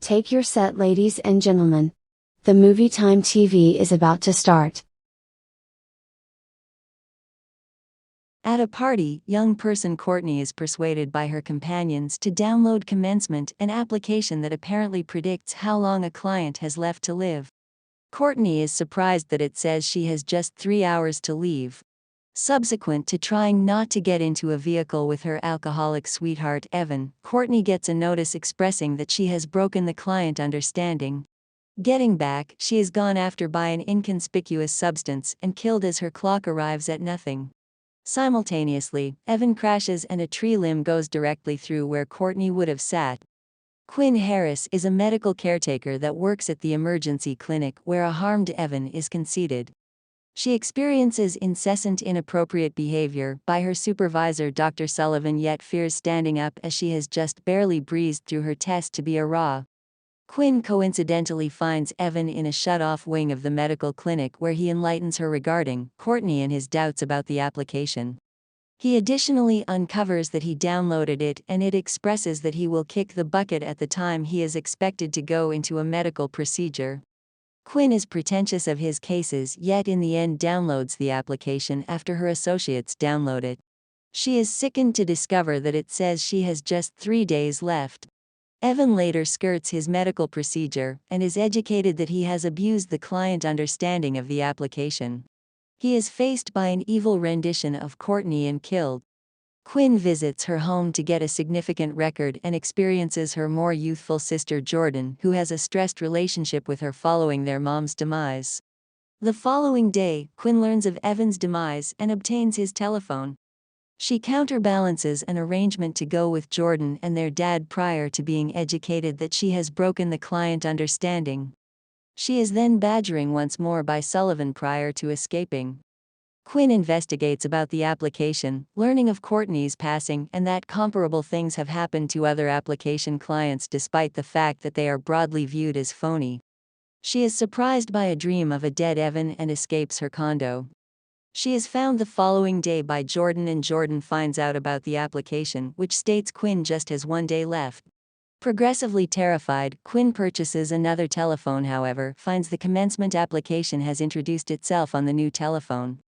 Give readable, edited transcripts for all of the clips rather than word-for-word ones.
Take your set, ladies and gentlemen. The Movie Time TV is about to start. At a party, young person Courtney is persuaded by her companions to download Commencement, an application that apparently predicts how long a client has left to live. Courtney is surprised that it says she has just 3 hours to leave. Subsequent to trying not to get into a vehicle with her alcoholic sweetheart Evan, Courtney gets a notice expressing that she has broken the client understanding. Getting back, she is gone after by an inconspicuous substance and killed as her clock arrives at nothing. Simultaneously, Evan crashes and a tree limb goes directly through where Courtney would have sat. Quinn Harris is a medical caretaker that works at the emergency clinic where a harmed Evan is conceived. She experiences incessant inappropriate behavior by her supervisor Dr. Sullivan, yet fears standing up as she has just barely breezed through her test to be a raw. Quinn coincidentally finds Evan in a shut-off wing of the medical clinic where he enlightens her regarding Courtney and his doubts about the application. He additionally uncovers that he downloaded it and it expresses that he will kick the bucket at the time he is expected to go into a medical procedure. Quinn is pretentious of his cases, yet in the end downloads the application after her associates download it. She is sickened to discover that it says she has just 3 days left. Evan later skirts his medical procedure and is educated that he has abused the client understanding of the application. He is faced by an evil rendition of Courtney and killed. Quinn visits her home to get a significant record and experiences her more youthful sister Jordan, who has a stressed relationship with her following their mom's demise. The following day, Quinn learns of Evan's demise and obtains his telephone. She counterbalances an arrangement to go with Jordan and their dad prior to being educated that she has broken the client understanding. She is then badgering once more by Sullivan prior to escaping. Quinn investigates about the application, learning of Courtney's passing and that comparable things have happened to other application clients despite the fact that they are broadly viewed as phony. She is surprised by a dream of a dead Evan and escapes her condo. She is found the following day by Jordan and Jordan finds out about the application, which states Quinn just has 1 day left. Progressively terrified, Quinn purchases another telephone, however, finds the Commencement application has introduced itself on the new telephone.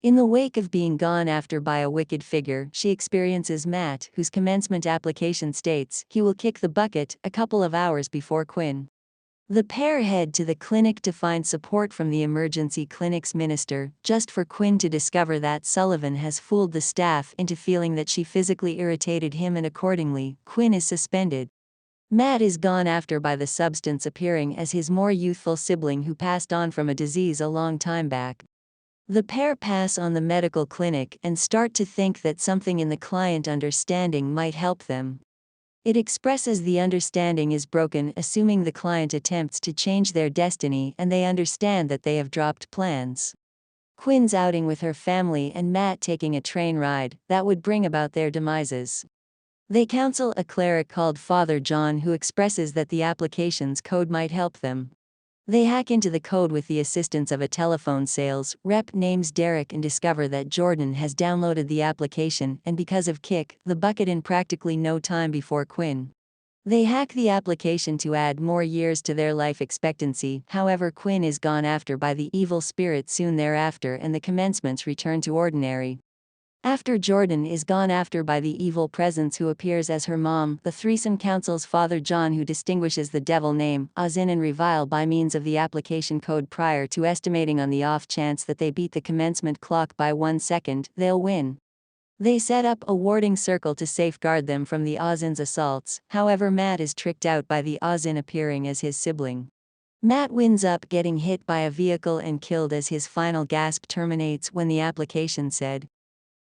In the wake of being gone after by a wicked figure, she experiences Matt, whose Commencement application states he will kick the bucket a couple of hours before Quinn. The pair head to the clinic to find support from the emergency clinic's minister, just for Quinn to discover that Sullivan has fooled the staff into feeling that she physically irritated him and accordingly, Quinn is suspended. Matt is gone after by the substance appearing as his more youthful sibling who passed on from a disease a long time back. The pair pass on the medical clinic and start to think that something in the client understanding might help them. It expresses the understanding is broken, assuming the client attempts to change their destiny and they understand that they have dropped plans. Quinn's outing with her family and Matt taking a train ride that would bring about their demises. They counsel a cleric called Father John who expresses that the application's code might help them. They hack into the code with the assistance of a telephone sales rep named Derek and discover that Jordan has downloaded the application and because of kick the bucket in practically no time before Quinn. They hack the application to add more years to their life expectancy, however Quinn is gone after by the evil spirit soon thereafter and the commencements return to ordinary. After Jordan is gone after by the evil presence who appears as her mom, the threesome counsels Father John who distinguishes the devil name, Ozin and Revile by means of the application code prior to estimating on the off chance that they beat the commencement clock by 1 second, they'll win. They set up a warding circle to safeguard them from the Ozin's assaults, however Matt is tricked out by the Ozin appearing as his sibling. Matt winds up getting hit by a vehicle and killed as his final gasp terminates when the application said.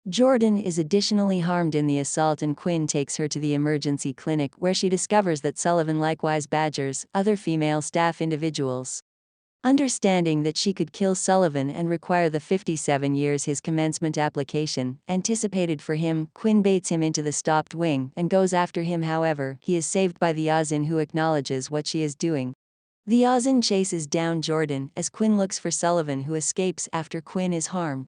Jordan is additionally harmed in the assault and Quinn takes her to the emergency clinic where she discovers that Sullivan likewise badgers other female staff individuals. Understanding that she could kill Sullivan and require the 57 years his commencement application anticipated for him, Quinn baits him into the stopped wing and goes after him, however, he is saved by the Ozin who acknowledges what she is doing. The Ozin chases down Jordan as Quinn looks for Sullivan who escapes after Quinn is harmed.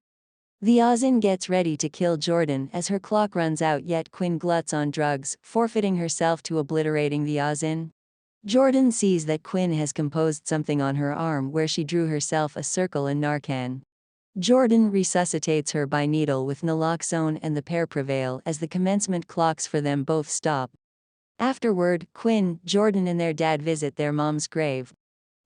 The Ozin gets ready to kill Jordan as her clock runs out, yet Quinn gluts on drugs, forfeiting herself to obliterating the Ozin. Jordan sees that Quinn has composed something on her arm where she drew herself a circle in Narcan. Jordan resuscitates her by needle with naloxone and the pair prevail as the commencement clocks for them both stop. Afterward, Quinn, Jordan and their dad visit their mom's grave.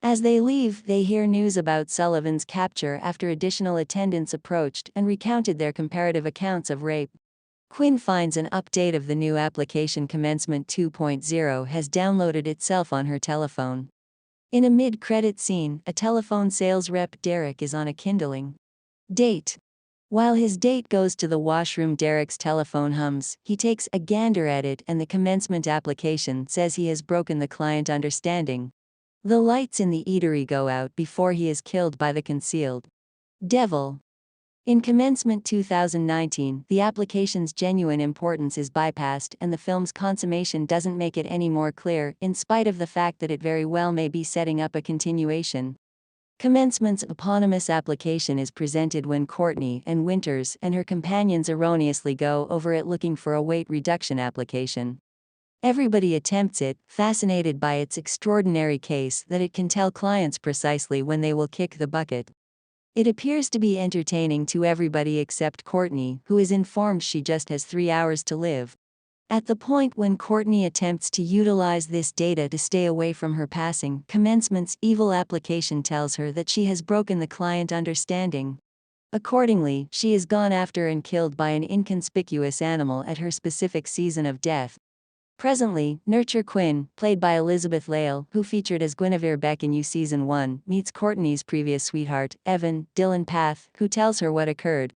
As they leave, they hear news about Sullivan's capture after additional attendants approached and recounted their comparative accounts of rape. Quinn finds an update of the new application Commencement 2.0 has downloaded itself on her telephone. In a mid-credit scene, a telephone sales rep Derek is on a kindling date. While his date goes to the washroom, Derek's telephone hums. He takes a gander at it and the commencement application says he has broken the client understanding. The lights in the eatery go out before he is killed by the concealed devil. In Commencement 2019, the application's genuine importance is bypassed and the film's consummation doesn't make it any more clear, in spite of the fact that it very well may be setting up a continuation. Commencement's eponymous application is presented when Courtney and Winters and her companions erroneously go over it looking for a weight reduction application. Everybody attempts it, fascinated by its extraordinary case that it can tell clients precisely when they will kick the bucket. It appears to be entertaining to everybody except Courtney, who is informed she just has 3 hours to live. At the point when Courtney attempts to utilize this data to stay away from her passing, Commencement's evil application tells her that she has broken the client understanding. Accordingly, she is gone after and killed by an inconspicuous animal at her specific season of death. Presently, Nurture Quinn, played by Elizabeth Lail, who featured as Guinevere Beck in You Season 1, meets Courtney's previous sweetheart, Evan, Dylan Path, who tells her what occurred.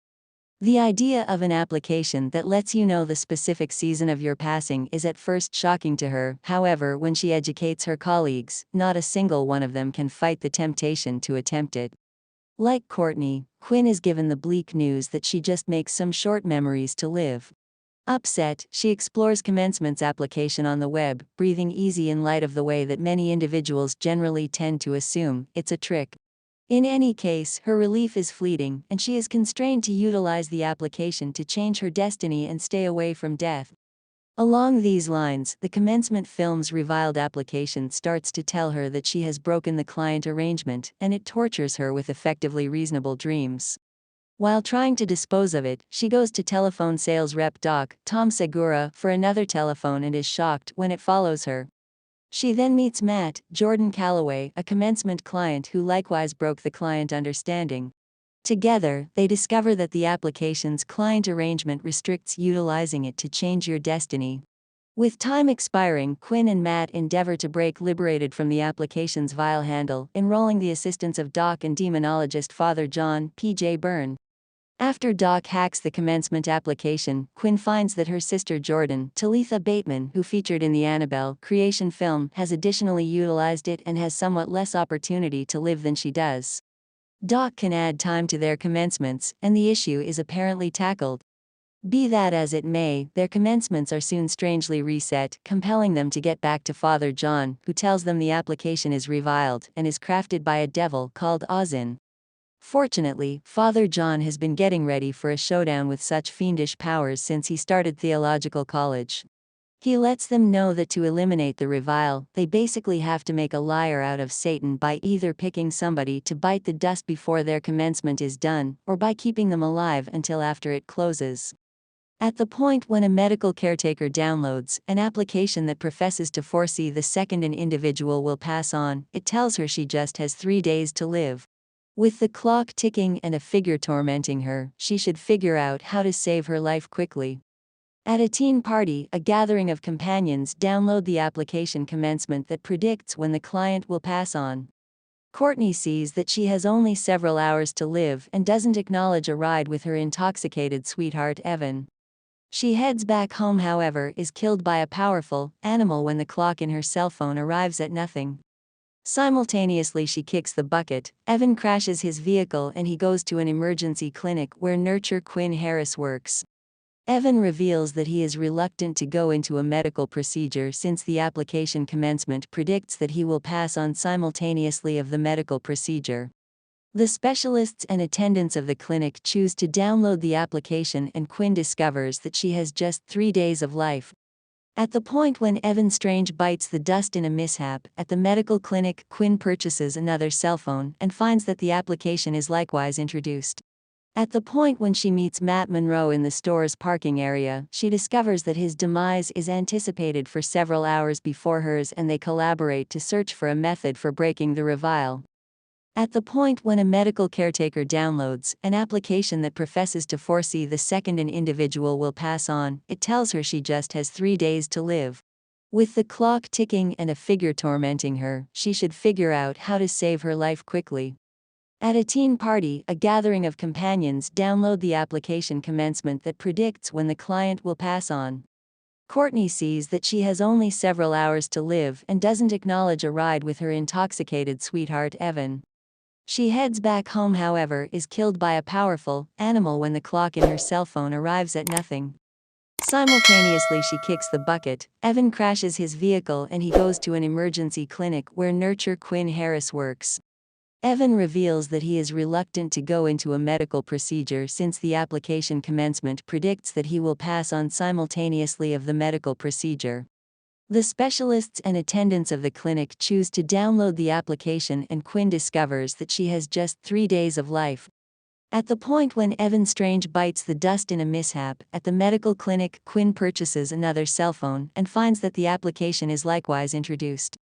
The idea of an application that lets you know the specific season of your passing is at first shocking to her. However, when she educates her colleagues, not a single one of them can fight the temptation to attempt it. Like Courtney, Quinn is given the bleak news that she just makes some short memories to live. Upset, she explores Commencement's application on the web, breathing easy in light of the way that many individuals generally tend to assume it's a trick. In any case, her relief is fleeting, and she is constrained to utilize the application to change her destiny and stay away from death. Along these lines, the Commencement film's reviled application starts to tell her that she has broken the client arrangement, and it tortures her with effectively reasonable dreams. While trying to dispose of it, she goes to telephone sales rep Doc, Tom Segura, for another telephone and is shocked when it follows her. She then meets Matt, Jordan Calloway, a Commencement client who likewise broke the client understanding. Together, they discover that the application's client arrangement restricts utilizing it to change your destiny. With time expiring, Quinn and Matt endeavor to break liberated from the application's vile handle, enrolling the assistance of Doc and demonologist Father John, P.J. Byrne. After Doc hacks the Commencement application, Quinn finds that her sister Jordan, Talitha Bateman, who featured in the Annabelle creation film, has additionally utilized it and has somewhat less opportunity to live than she does. Doc can add time to their commencements, and the issue is apparently tackled. Be that as it may, their commencements are soon strangely reset, compelling them to get back to Father John, who tells them the application is reviled and is crafted by a devil called Ozin. Fortunately, Father John has been getting ready for a showdown with such fiendish powers since he started theological college. He lets them know that to eliminate the revile, they basically have to make a liar out of Satan by either picking somebody to bite the dust before their commencement is done, or by keeping them alive until after it closes. At the point when a medical caretaker downloads an application that professes to foresee the second an individual will pass on, it tells her she just has 3 days to live. With the clock ticking and a figure tormenting her, she should figure out how to save her life quickly. At a teen party, a gathering of companions download the application Commencement that predicts when the client will pass on. Courtney sees that she has only several hours to live and doesn't acknowledge a ride with her intoxicated sweetheart Evan. She heads back home, however, is killed by a powerful animal when the clock in her cell phone arrives at nothing. Simultaneously, she kicks the bucket, Evan crashes his vehicle and he goes to an emergency clinic where Nurture Quinn Harris works. Evan reveals that he is reluctant to go into a medical procedure since the application Commencement predicts that he will pass on simultaneously of the medical procedure. The specialists and attendants of the clinic choose to download the application and Quinn discovers that she has just 3 days of life. At the point when Evan Strange bites the dust in a mishap at the medical clinic, Quinn purchases another cell phone and finds that the application is likewise introduced. At the point when she meets Matt Monroe in the store's parking area, she discovers that his demise is anticipated for several hours before hers, and they collaborate to search for a method for breaking the revile. At the point when a medical caretaker downloads an application that professes to foresee the second an individual will pass on, it tells her she just has 3 days to live. With the clock ticking and a figure tormenting her, she should figure out how to save her life quickly. At a teen party, a gathering of companions download the application commencement that predicts when the client will pass on. Courtney sees that she has only several hours to live and doesn't acknowledge a ride with her intoxicated sweetheart Evan. She heads back home, however, is killed by a powerful animal when the clock in her cell phone arrives at nothing. Simultaneously, she kicks the bucket. Evan crashes his vehicle and he goes to an emergency clinic where nurture Quinn Harris works. Evan reveals that he is reluctant to go into a medical procedure since the application commencement predicts that he will pass on simultaneously of the medical procedure. The specialists and attendants of the clinic choose to download the application, and Quinn discovers that she has just 3 days of life. At the point when Evan Strange bites the dust in a mishap at the medical clinic, Quinn purchases another cell phone and finds that the application is likewise introduced.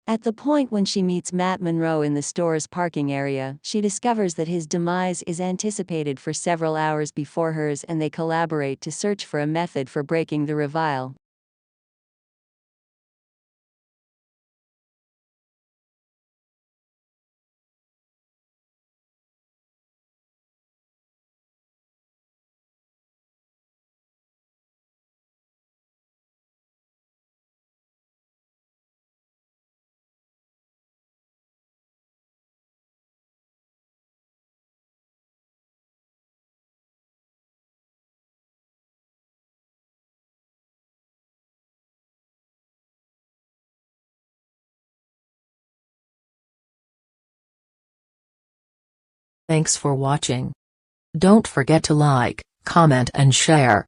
At the point when she meets Matt Monroe in the store's parking area, she discovers that his demise is anticipated for several hours before hers, and they collaborate to search for a method for breaking the revile. Thanks for watching. Don't forget to like, comment and share.